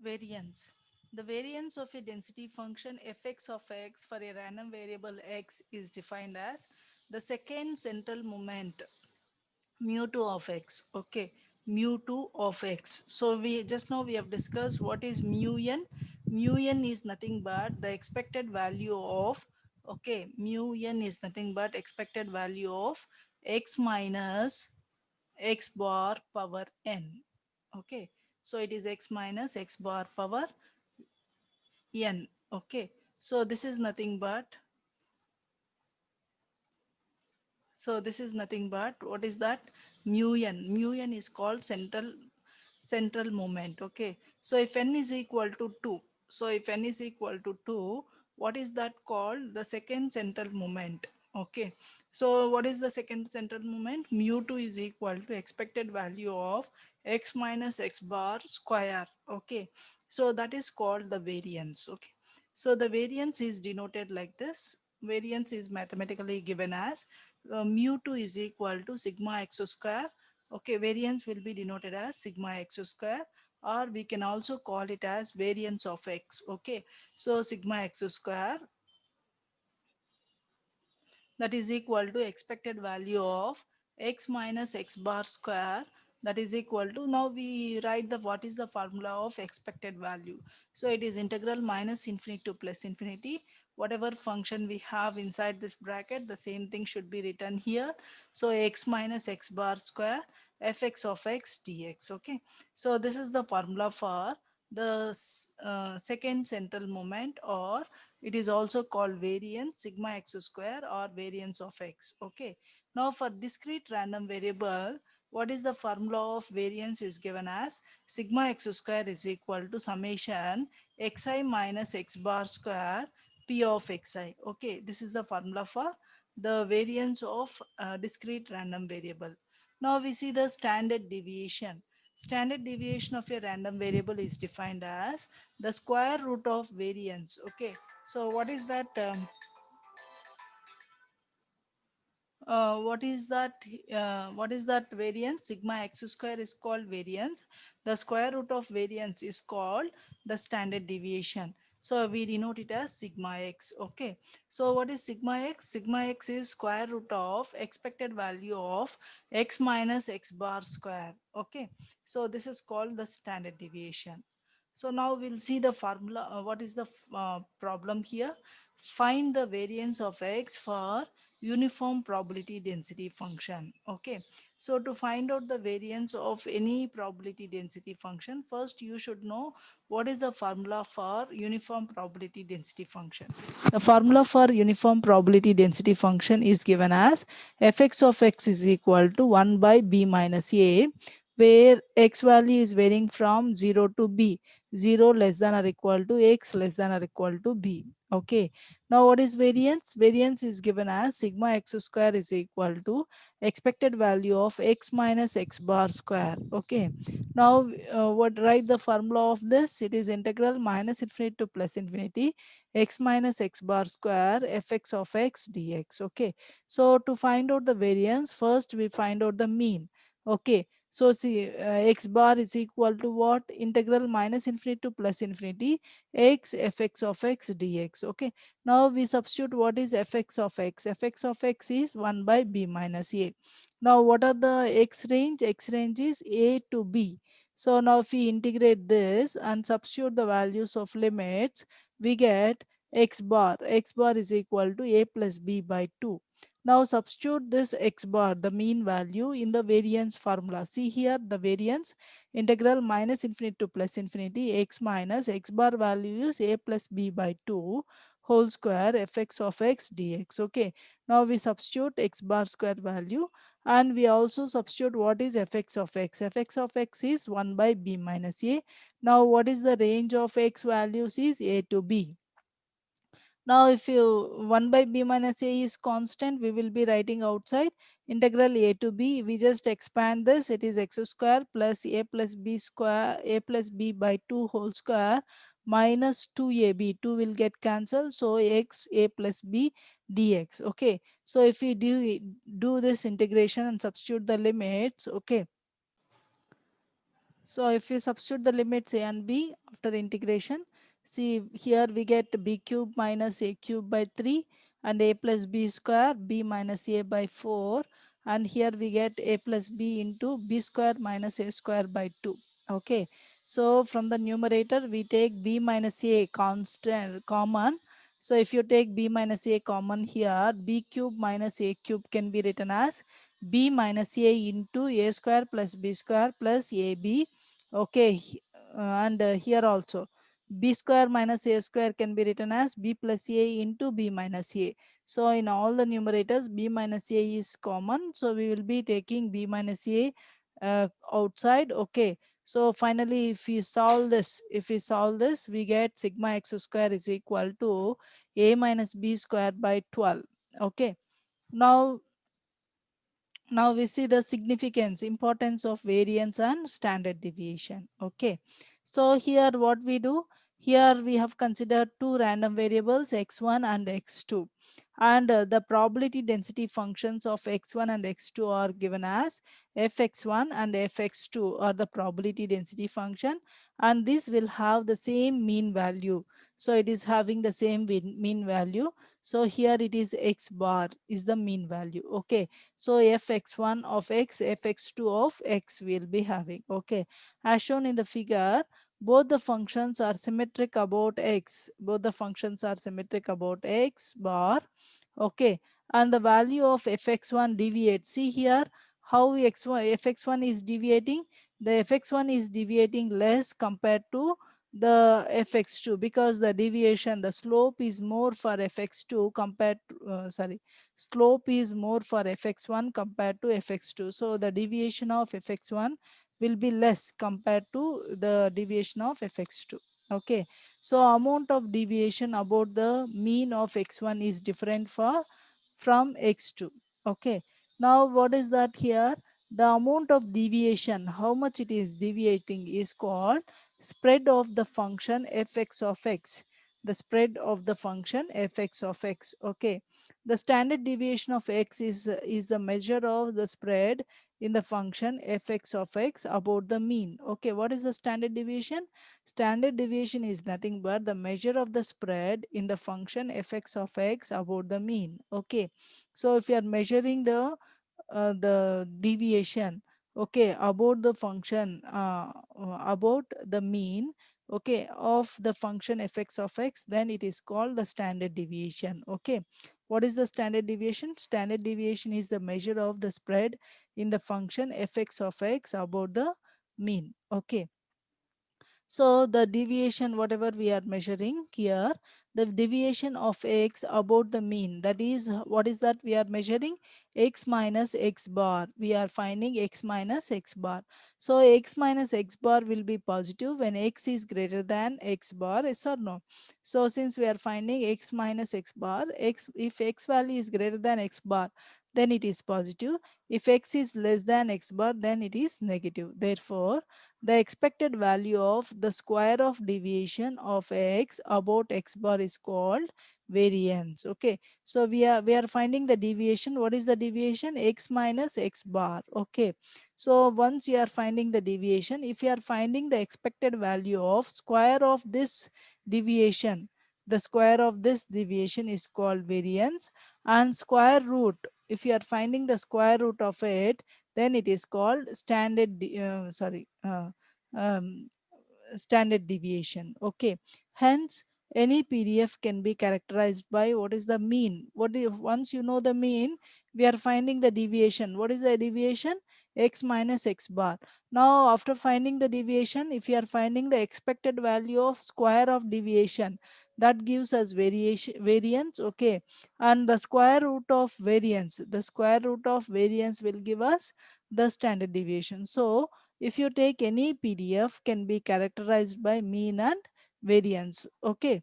Variance. The variance of a density function fx of x for a random variable x is defined as the second central moment mu2 of x. Okay, mu2 of x. So we just now we have discussed what is mu n. Mu n is nothing but the expected value of, okay, mu n is nothing but expected value of x minus x bar power n. Okay, so it is x minus x bar power n. Okay, so this is nothing but, so this is nothing but what is that? Mu n. Mu n is called central moment. Okay, so if n is equal to 2, so if n is equal to 2, what is that called? The second central moment. Okay, so what is the second central moment? Mu2 is equal to expected value of x minus x bar square. Okay, so that is called the variance. Okay, so the variance is denoted like this. Variance is mathematically given as mu2 is equal to sigma x square. Okay, variance will be denoted as sigma x square, or we can also call it as variance of x. Okay, so sigma x square, that is equal to expected value of x minus x bar square, that is equal to, now we write the what is the formula of expected value. So it is integral minus infinity to plus infinity, whatever function we have inside this bracket, the same thing should be written here. So x minus x bar square fx of x dx. Okay, so this is the formula for the second central moment, or it is also called variance sigma x square or variance of x. Okay, now for discrete random variable, what is the formula of variance is given as sigma x square is equal to summation xi minus x bar square p of xi. Okay, this is the formula for the variance of discrete random variable. Now we see the standard deviation. Standard deviation of a random variable is defined as the square root of variance. Okay, so what is that? What is that? What is that variance? Sigma x square is called variance. The square root of variance is called the standard deviation. So we denote it as sigma x. Okay. So what is sigma x? Sigma x is square root of expected value of x minus x bar square. Okay. So this is called the standard deviation. So now we'll see the formula. What is the problem here? Find the variance of x for uniform probability density function. Okay, so to find out the variance of any probability density function, first you should know what is the formula for uniform probability density function. The formula for uniform probability density function is given as fx of x is equal to 1 by b minus a, where x value is varying from 0 to b, 0 less than or equal to x less than or equal to b. Okay, now what is variance? Variance is given as sigma x square is equal to expected value of x minus x bar square. Okay, now what write the formula of this? It is integral minus infinity to plus infinity x minus x bar square fx of x dx. Okay, so to find out the variance, first we find out the mean. Okay, so see, x bar is equal to what? Integral minus infinity to plus infinity x fx of x dx. Okay, now we substitute what is fx of x. Fx of x is 1 by b minus a. Now what are the x range? X range is a to b. So now if we integrate this and substitute the values of limits, we get x bar. X bar is equal to a plus b by 2. Now substitute this x bar, the mean value, in the variance formula. See here the variance, integral minus infinity to plus infinity x minus x bar value is a plus b by 2 whole square fx of x dx. Okay, now we substitute x bar square value, and we also substitute what is fx of x. Fx of x is 1 by b minus a. Now what is the range of x values is a to b. Now if you 1 by b minus a is constant, we will be writing outside integral a to b. We just expand this. It is x square plus a plus b square, a plus b by 2 whole square minus 2ab. 2 will get cancelled. So x a plus b dx. Okay. So if we do this integration and substitute the limits, okay, So if you substitute the limits a and b after integration, see here we get b cube minus a cube by 3 and a plus b square b minus a by 4, and here we get a plus b into b square minus a square by 2. Okay. So from the numerator we take b minus a constant common. So if you take b minus a common here, b cube minus a cube can be written as b minus a into a square plus b square plus ab. Okay, and here also b square minus a square can be written as b plus a into b minus a. So in all the numerators b minus a is common, so we will be taking b minus a outside. Okay, so finally if we solve this we get sigma x square is equal to a minus b square by 12. Okay, now we see the significance importance of variance and standard deviation. Okay, so here what we do, here we have considered two random variables x1 and x2, and the probability density functions of x1 and x2 are given as fx1 and fx2 are the probability density function, and this will have the same mean value. So it is having the same mean value, so here it is x bar is the mean value. Okay, so fx1 of x, fx2 of x will be having. Okay, as shown in the figure, both the functions are symmetric about x. Both the functions are symmetric about x bar. Okay, and the value of fx1 deviates. See here how fx1 is deviating. The fx1 is deviating less compared to the fx2 because the deviation, the slope is more for fx2 compared to, slope is more for fx1 compared to fx2. So the deviation of fx1 will be less compared to the deviation of fx2. Okay, so amount of deviation about the mean of x1 is different from x2. Okay, now what is that here? The amount of deviation, how much it is deviating, is called spread of the function fx of x. The spread of the function fx of x. Okay, the standard deviation of x is the measure of the spread in the function fx of x about the mean. Okay, what is the standard deviation? Standard deviation is nothing but the measure of the spread in the function fx of x about the mean. Okay, so if you are measuring the deviation, okay, about the function about the mean, okay, of the function fx of x, then it is called the standard deviation. Okay, what is the standard deviation? Standard deviation is the measure of the spread in the function fx of x about the mean. Okay, so the deviation, whatever we are measuring here, the deviation of x about the mean, that is, what is that we are measuring? X minus x bar. We are finding x minus x bar. So x minus x bar will be positive when x is greater than x bar, yes or no? So since we are finding x minus x bar, if x value is greater than x bar, then it is positive. If x is less than x bar, then it is negative. Therefore, the expected value of the square of deviation of x about x bar is called variance. Okay, so we are finding the deviation. What is the deviation? X minus x bar. Okay, so once you are finding the deviation, if you are finding the expected value of square of this deviation, the square of this deviation is called variance, and square root, if you are finding the square root of it, then it is called um, standard deviation. Okay, hence any PDF can be characterized by what is the mean. What if once you know the mean, we are finding the deviation. What is the deviation? X minus x bar. Now after finding the deviation, if you are finding the expected value of square of deviation, that gives us variance. Okay, and the square root of variance, the square root of variance will give us the standard deviation. So if you take any PDF, can be characterized by mean and variance. Okay,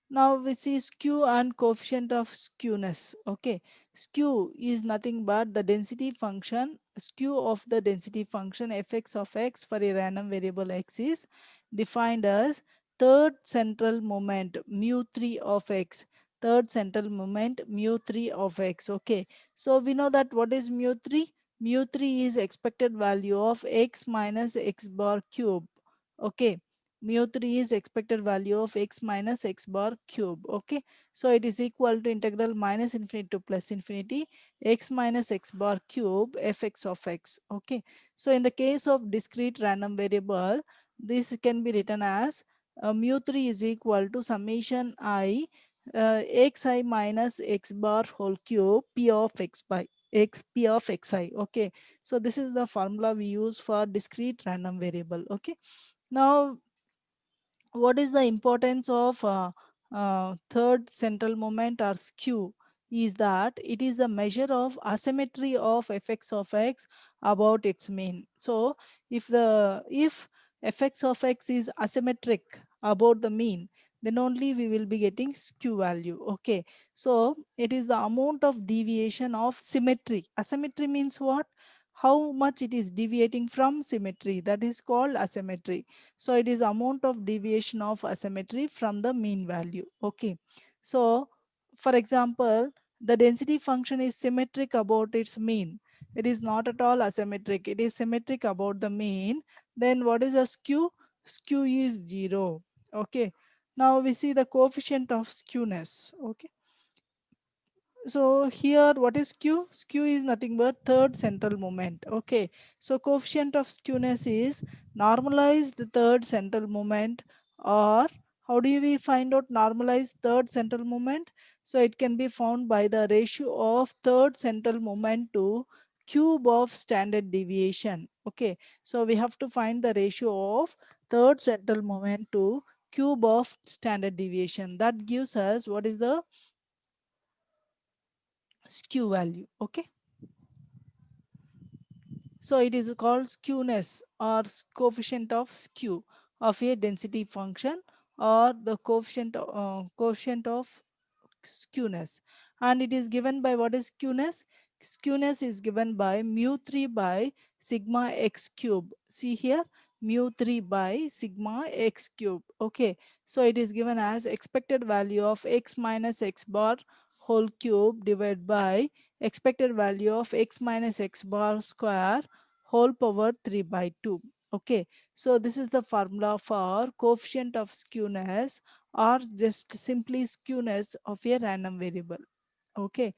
now we see skew and coefficient of skewness. Okay, skew is nothing but the density function, skew of the density function fx of x for a random variable x is defined as third central moment mu3 of x. Third central moment mu3 of x. Okay, so we know that what is mu3? mu3 is expected value of x minus x bar cube. Okay, mu3 is expected value of x minus x bar cube. Okay, so it is equal to integral minus infinity to plus infinity x minus x bar cube fx of x. Okay, so in the case of discrete random variable, this can be written as mu3 is equal to summation I xi minus x bar whole cube p of x by x p of xi. Okay, so this is the formula we use for discrete random variable. Okay, now what is the importance of third central moment or skew is that it is the measure of asymmetry of fx of x about its mean. So if fx of x is asymmetric about the mean, then only we will be getting skew value. Okay, so it is the amount of deviation of symmetry. Asymmetry means what? How much it is deviating from symmetry, that is called asymmetry. So it is amount of deviation of asymmetry from the mean value. Okay, so for example, the density function is symmetric about its mean. It is not at all asymmetric, it is symmetric about the mean. Then what is a skew? Skew is 0. Okay, now we see the coefficient of skewness. Okay, so here what is skew? Skew is nothing but third central moment. Okay, so coefficient of skewness is normalized third central moment, or how do we find out normalized third central moment? So it can be found by the ratio of third central moment to cube of standard deviation. Okay, so we have to find the ratio of third central moment to cube of standard deviation. That gives us what is the skew value. Okay, so it is called skewness or coefficient of skew of a density function, or the coefficient of skewness. And it is given by what is skewness? Skewness is given by mu3 by sigma x cube. See here, mu3 by sigma x cube. Okay, so it is given as expected value of x minus x bar whole cube divided by expected value of x minus x bar square whole power 3 by 2. Okay, so this is the formula for coefficient of skewness, or just simply skewness of a random variable. Okay,